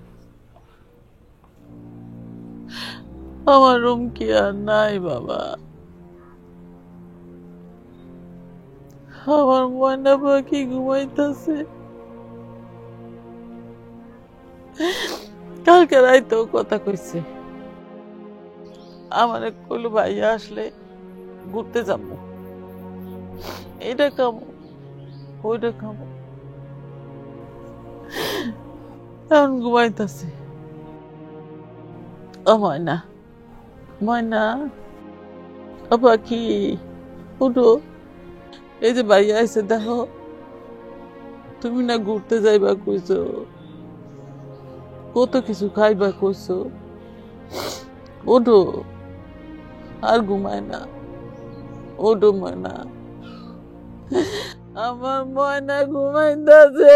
G: আমার রুম কি আর নাই বাবা? আমার ময়না পাখি ঘুমাইতেছে। কালকে রাইতেও কথা কইছে, আমার কইলো ভাইয়া আসলে ঘুরতে যাবো, এটা খাবো ওইটা খাবো। এখন ঘুমাইতেছে। ও ময়না, ময়না ও পাখি উঠো, এই যে ভাইয়া আইছে দেখো। তুমি না ঘুরতে যাইবা কইছো, কত কিছু খাইবা কইছো। ওঠো, আর ঘুমায় না। ওঠো ময়না, আমার ময়না ঘুমাইতেছে।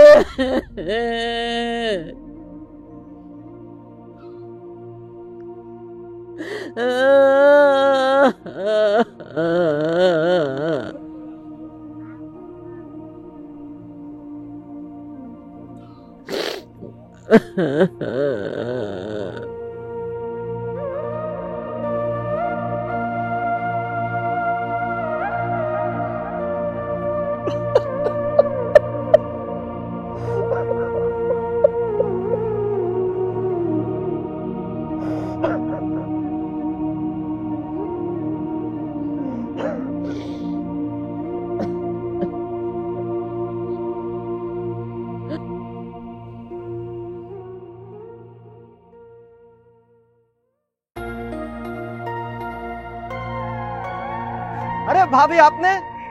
E: আরে ভাবি, আপনি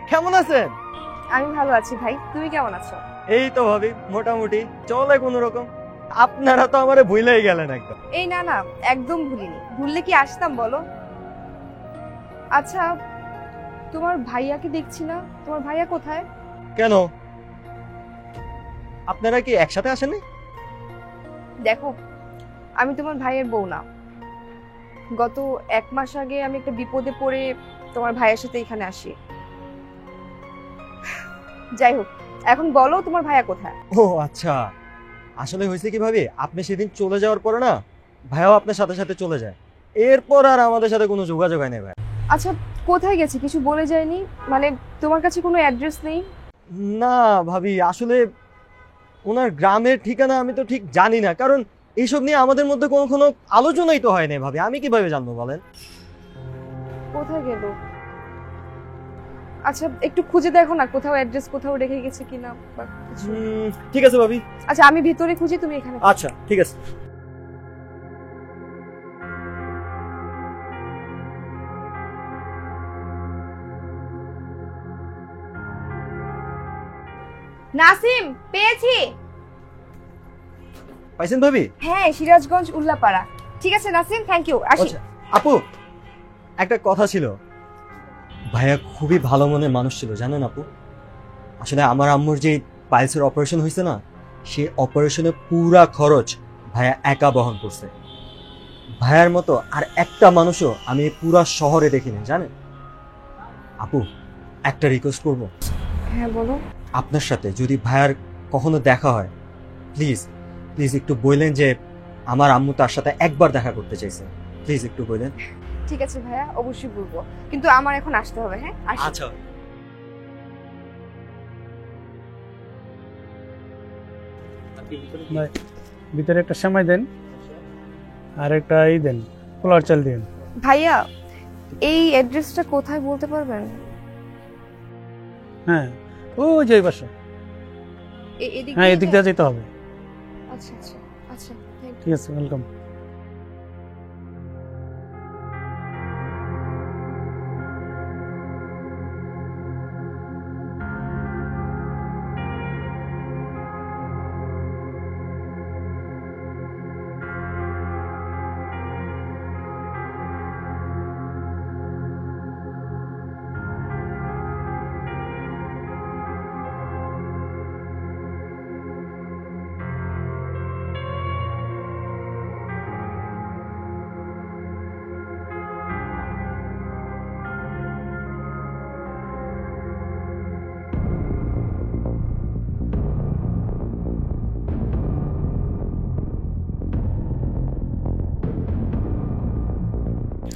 E: কেমন আছেন?
A: আমি ভালো আছি ভাই, তুমি কেমন আছো?
E: এই তো ভাবি মোটামুটি চলে কোনো রকম। আপনারা তো আমারে ভুলেই গেলেন একদম।
A: এই না না, একদম ভুলিনি। ভুললে কি আসতাম বলো? আচ্ছা, তোমার ভাইয়াকে দেখছি না, তোমার ভাইয়া কোথায়?
E: কেন, আপনারা কি একসাথে আসেননি?
A: দেখো, আমি তোমার ভাইয়ের বউ না। গত 1 মাস আগে আমি একটা বিপদে পড়ে তোমার ভাইয়ের সাথে এখানে আসি। যাই হোক, এখন বলো তোমার ভাইয়া কোথায়?
E: ও আচ্ছা, আসলে হয়েছে কি ভাবি, আপনি সেদিন চলে যাওয়ার পরে না ভাইয়াও আপনার সাথে সাথে চলে যায়, এরপর আর আমাদের সাথে কোনো যোগাযোগ হয় না ভাই।
A: আচ্ছা, কোথায় গেছে কিছু বলে যায়নি? মানে তোমার কাছে কোনো অ্যাড্রেস নেই?
E: না ভাবি, আসলে ওনার গ্রামের ঠিকানা আমি তো ঠিক জানি না, কারণ এইসব নিয়ে আমাদের মধ্যে কোনো আলোচনাই তো হয় না ভাবি, আমি কিভাবে জানবো বলেন?
A: কোথায় গেল? আচ্ছা, একটু খুঁজে দেখো না, কোথাও অ্যাড্রেস কোথাও রেখে গেছে কিনা বা কিছু।
E: ঠিক আছে ভাবি।
A: আচ্ছা, আমি ভিতরে খুঁজি, তুমি এখানে।
E: আচ্ছা ঠিক আছে।
A: নাসিম, পেয়েছি।
E: পাইছেন ভাবি?
A: হ্যাঁ, সিরাজগঞ্জ উল্লাপাড়া। ঠিক আছে নাসিম, থ্যাংক ইউ, আসি।
E: আচ্ছা আপু, একটা কথা ছিল, ভাইয়া খুবই ভালো মনের মানুষ ছিল জানেন আপু। আসলে আমার আম্মুর যে পাইলসের অপারেশন হয়েছে না, সেই অপারেশনের পুরা খরচ ভাইয়া একা বহন করছে। ভাইয়ার মতো আর একটা মানুষও আমি পুরা শহরে দেখিনি জানেন। আপু, একটা রিকোয়েস্ট করব।
A: হ্যাঁ বলো।
E: আপনার সাথে যদি ভাইয়ার কখনো দেখা হয়, প্লিজ প্লিজ একটু বললেন যে আমার আম্মু তার সাথে একবার দেখা করতে চাইছে, প্লিজ একটু বললেন।
A: ঠিক আছে ভাইয়া, অবশ্যই বলবো, কিন্তু আমার এখন আসতে হবে। হ্যাঁ, আসি।
E: আচ্ছা।
K: ভিতরে একটা সেমাই দেন আর একটা এই দেন, পোলার চাল দিন।
A: ভাইয়া, এই অ্যাড্রেসটা কোথায় বলতে পারবেন?
K: হ্যাঁ, ও যে বাসা। হ্যাঁ, এদিক দিয়ে যেতে হবে।
A: আচ্ছা আচ্ছা আচ্ছা, থ্যাংক ইউ।
K: ঠিক আছে, ওয়েলকাম।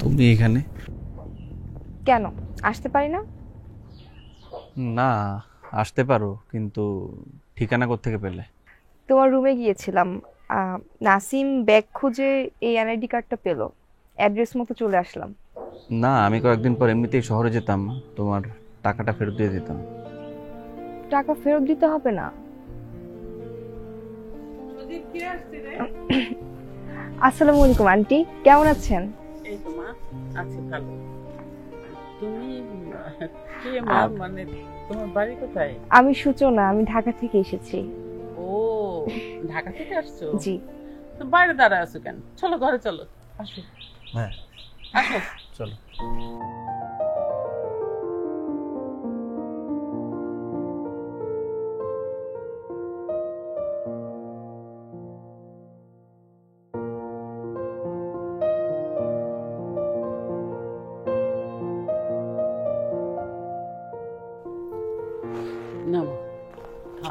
C: তুমি এখানে?
A: কেন আসতে পারি না?
C: না, আসতে পারো, কিন্তু ঠিকানা কোত্থেকে পেলে?
A: তোমার রুমে গিয়েছিলাম, নাসিম ব্যাগ খুঁজে এই এনআইডি কার্ডটা পেলো, অ্যাড্রেস মতো চলে আসলাম।
C: না, আমি কয়েকদিন পর এমনিতেই শহরে যেতাম, তোমার টাকাটা ফেরত দিয়ে দিতাম।
A: টাকা ফেরত দিতে হবে না। আসসালামু আলাইকুম আন্টি, কেমন আছেন?
G: এই তো মা, আছি ভালো। তুমি কে মা? মানে তোমার বাড়ি কোথায়?
A: আমি সূচনা, আমি ঢাকা থেকে এসেছি।
G: ও, ঢাকা থেকে আসছো?
A: জি।
G: তো বাইরে দাঁড়ায় আছো কেন? চলো ঘরে চলো, আসো।
E: হ্যাঁ
G: আসো,
E: চলো।
G: না মা,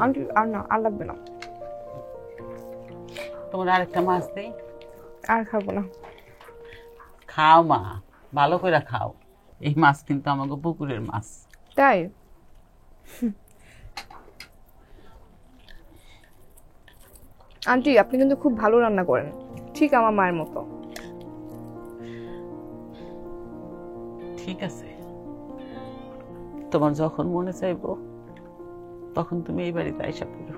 A: আন্টি আর না, আর লাগবে না।
G: তোমার আরেকটা মাছ দেই?
A: আর খাবো না।
G: খাও মা, ভালো করে খাও। এই মাছ কিন্তু আমাকে পুকুরের মাছ।
A: তাই? আন্টি, আপনি কিন্তু খুব ভালো রান্না করেন, ঠিক আমার মায়ের মতো।
G: ঠিক আছে, তোমার যখন মনে চাইবো তখন তুমি এই বাড়িতে আইসা পড়ো।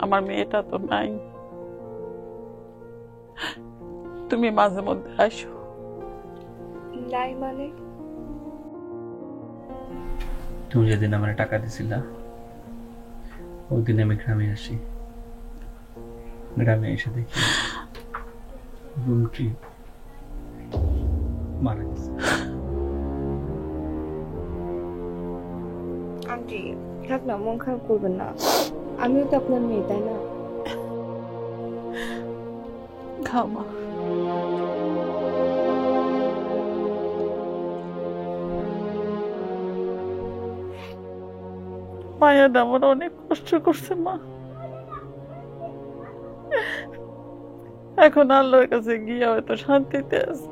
G: আমার মেয়েটা তো নাই, তুমি মাঝে মধ্যে আসো।
A: নাই মানে?
L: তুমি যেদিন আমার টাকা দিছিলা ওই দিন আমি গ্রামে আসি। গ্রামে এসে দেখি রুমকি মারা গেছে।
A: আন্টি থাক না, মন খারাপ করবেন না, আমিও তো আপনার মেয়ে, তাই না?
G: খাও মা। মায়ের আমার অনেক কষ্ট করছে মা, এখন আল্লাহর কাছে গিয়ে হয়তো শান্তিতে আছে।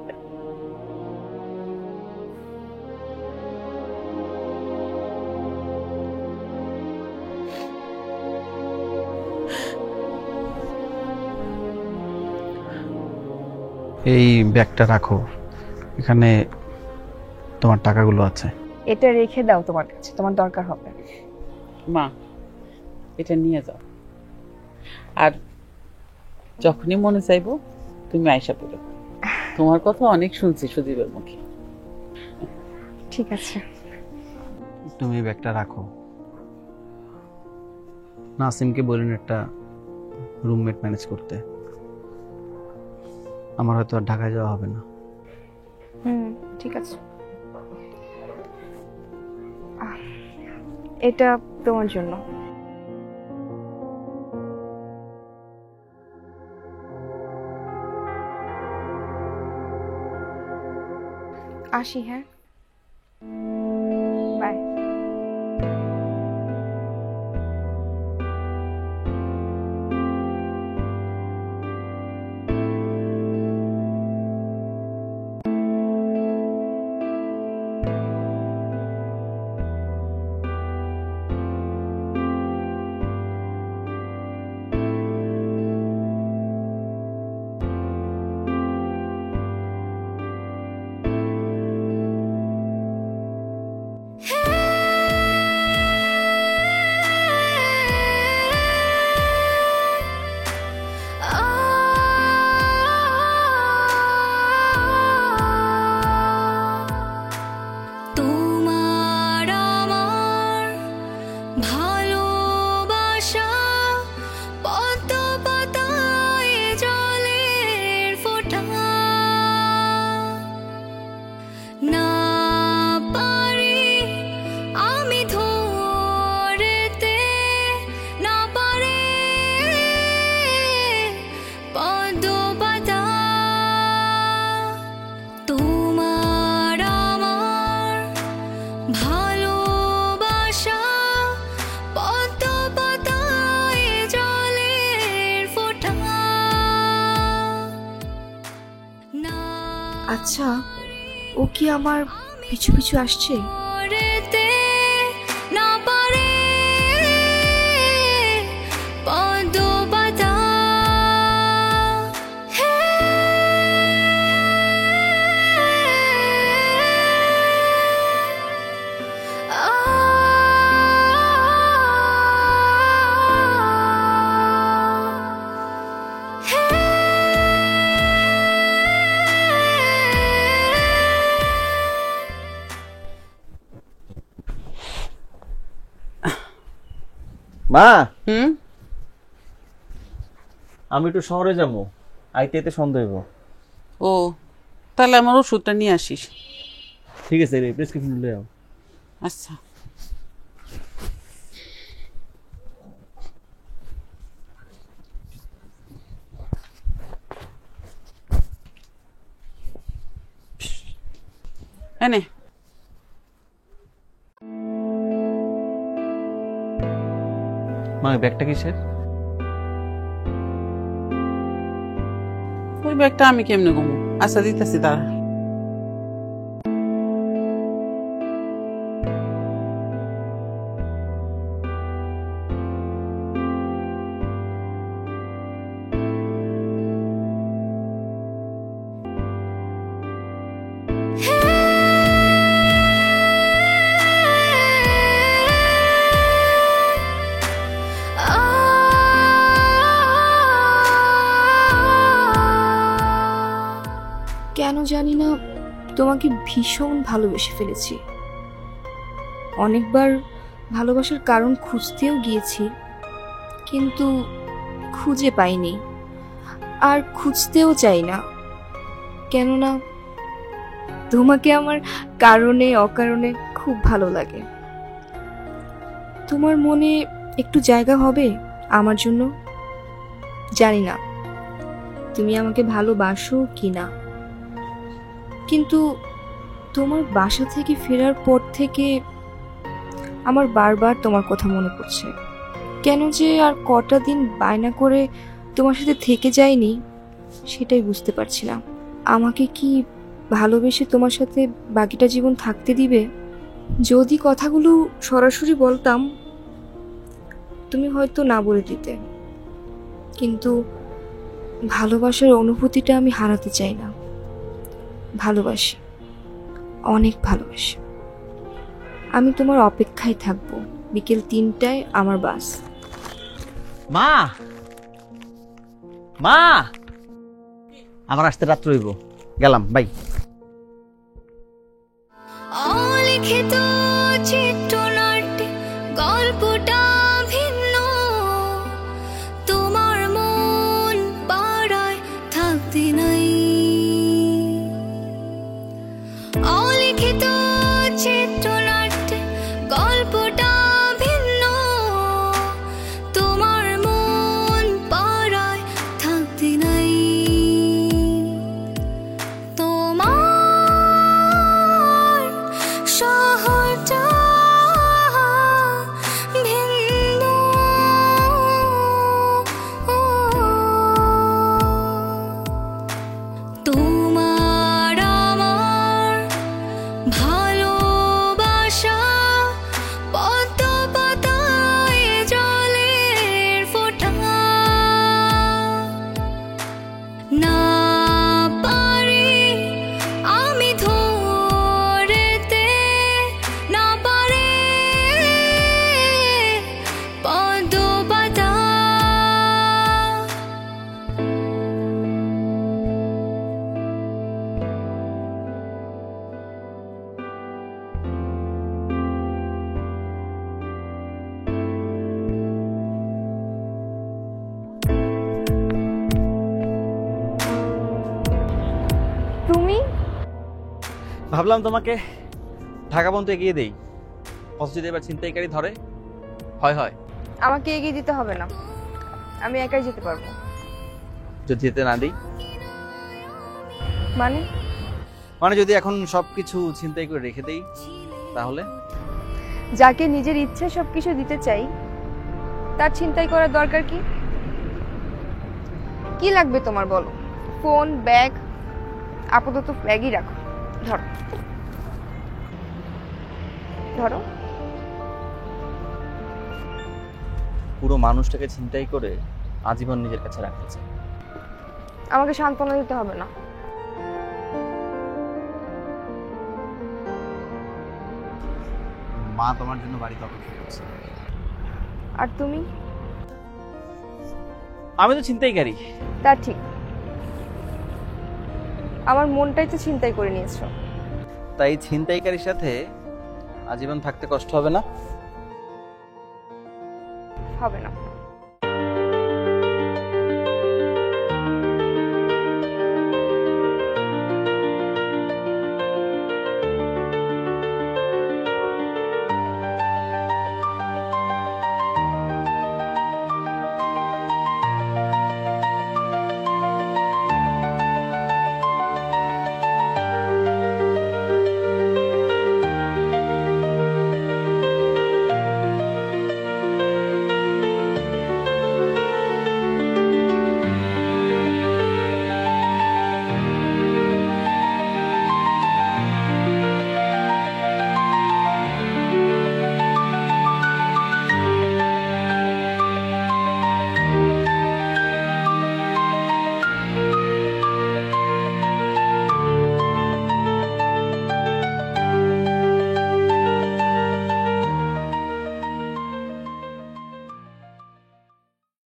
M: এই ব্যাগটা রাখো, এখানে তোমার টাকাগুলো আছে।
A: এটা রেখে দাও তোমার কাছে, তোমার দরকার হবে।
G: মা এটা নিয়ে যাও, আর যখনই মনে চাইবো তুমি আয়সা পড়ো। তোমার কথা অনেক শুনছি সুদীপের মুখে।
A: ঠিক আছে।
M: তুমি ব্যাগটা রাখো। নাসিমকে বলুন একটা রুমমেট ম্যানেজ করতে, আমার হয়তো আর ঢাকায় যাওয়া হবে না।
A: ঠিক আছে। এটা তোমার জন্য। আসি, হ্যাঁ, বাই। আচ্ছা, ও কি আমার পিছু পিছু আসছে?
C: মা, আমি একটু শহরে যাবো, আইতে এতে সন্দেহ হইব।
G: ও তাহলে আমার ওষুধটা নিয়ে আসিস।
C: ঠিক আছে, প্রেসক্রিপশন লয়ে যাও।
G: আচ্ছা। এনে
C: মা, ব্যাগটা কিসের?
G: ওই ব্যাগটা আমি কেমনে ঘুমো? আচ্ছা দিতেছি তারা।
A: কেন জানি না তোমাকে ভীষণ ভালোবেসে ফেলেছি। অনেকবার ভালোবাসার কারণ খুঁজতেও গিয়েছি, কিন্তু খুঁজে পাইনি, আর খুঁজতেও চাই না। কেননা তোমাকে আমার কারণে অকারণে খুব ভালো লাগে। তোমার মনে একটু জায়গা হবে আমার জন্য? জানি না তুমি আমাকে ভালোবাসো কি না, কিন্তু তোমার বাসা থেকে ফেরার পর থেকে আমার বারবার তোমার কথা মনে পড়ছে। কেন যে আর কটা দিন বায়না করে তোমার সাথে থেকে যায়নি সেটাই বুঝতে পারছি না। আমাকে কি ভালোবেসে তোমার সাথে বাকিটা জীবন থাকতে দিবে? যদি কথাগুলো সরাসরি বলতাম তুমি হয়তো না বলে দিতে, কিন্তু ভালোবাসার অনুভূতিটা আমি হারাতে চাই না। ভালোবাসি, অনেক ভালোবাসি। আমি তোমার অপেক্ষায় থাকবো। বিকেল 3টায় আমার বাস।
C: মা, মা, আমার আসতে রাত্র হইব, গেলাম, বাই।
N: অলিখিত চিত্রনাট্যে গল্পটা ভিন্ন, তোমার মন পাড়ায় থাকতে নাই। অলিখিত চিত্রনাট্যে গল্পটা ভিন্ন, তোমার মন পাড়ায় থাকতে নাই। তোমার শহরটা ভিন্ন, তোমার আমার ভালোবাসা পদ্ম পাতায় জলের ফোঁটা। না পারি আমি ধরতে, না পারে পদ্ম পাতা।
A: তুমি?
C: ভাবলাম তোমাকে ঢাকা পর্যন্ত এগিয়ে দেই, অথচ যদি এবার ছিনতাইকারী ধরে, হয় হয়।
A: আমাকে এগিয়ে দিতে হবে না, আমি একাই যেতে পারবো।
C: যদি যেতে না দিই?
A: মানে
C: যদি এখন সবকিছু ছিনতাই করে রেখে দেই, তাহলে?
A: যাকে নিজের ইচ্ছে সবকিছু দিতে চাই তার ছিনতাই করার দরকার কি? কি লাগবে তোমার বলো? Phone, bag? আপাতত ব্যাগই রাখো। ধরো ধরো।
C: পুরো মানুষটাকে ছিনতাই করে আজীবন নিজের কাছে রাখতে চাই।
A: আমাকে সান্ত্বনা দিতে হবে না।
C: মা তোমার জন্য বাড়িতে অপেক্ষা করছে।
A: আর তুমি?
C: আমি তো ছিনতাইকারী।
A: তা ঠিক, আমার মনটাই তো ছিনতাই করে নিয়েছো।
C: তাই ছিনতাইকারীর সাথে আজীবন থাকতে কষ্ট হবে না?
A: হবে না।